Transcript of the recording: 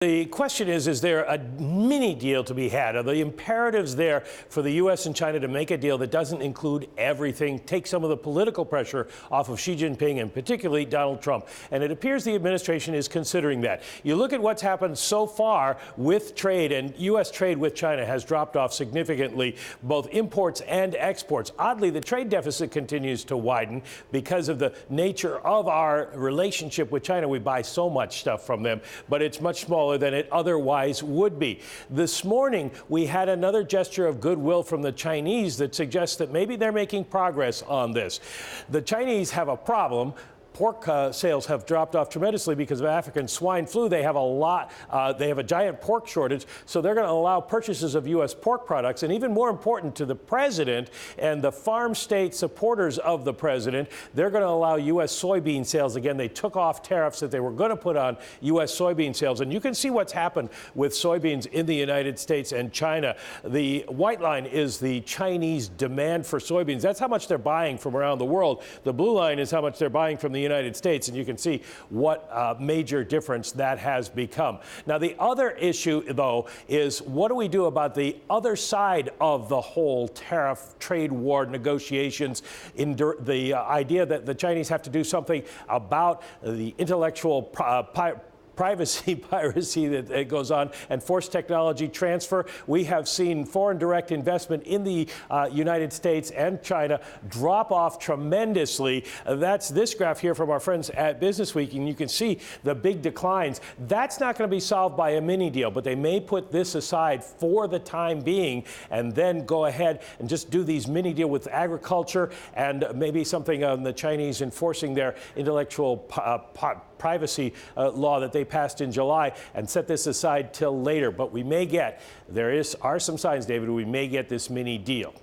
The question is there a mini deal to be had? Are the imperatives there for the U.S. and China to make a deal that doesn't include everything, take some of the political pressure off of Xi Jinping and particularly Donald Trump? And it appears the administration is considering that. You look at what's happened so far with trade, and U.S. trade with China has dropped off significantly, both imports and exports. Oddly, the trade deficit continues to widen because of the nature of our relationship with China. We buy so much stuff from them, but it's much smaller than it otherwise would be. This morning, we had another gesture of goodwill from the Chinese that suggests that maybe they're making progress on this. The Chinese have a problem. Pork sales have dropped off tremendously because of African swine flu. They have a giant pork shortage, so they're going to allow purchases of U.S. pork products. And even more important to the president and the farm state supporters of the president, they're going to allow U.S. soybean sales again. They took off tariffs that they were going to put on U.S. soybean sales. And you can see what's happened with soybeans in the United States and China. The white line is the Chinese demand for soybeans. That's how much they're buying from around the world. The blue line is how much they're buying from the United States, and you can see what major difference that has become. Now, the other issue, though, is what do we do about the other side of the whole tariff trade war negotiations, in the idea that the Chinese have to do something about the intellectual privacy piracy that goes on and forced technology transfer. We have seen foreign direct investment in the United States and China drop off tremendously. That's this graph here from our friends at Business Week, and you can see the big declines. That's not going to be solved by a mini deal, but they may put this aside for the time being and then go ahead and just do these mini deal with agriculture and maybe something on the Chinese enforcing their intellectual privacy law that they passed in July, and set this aside till later. But we may get, are some signs, David, we may get this mini deal.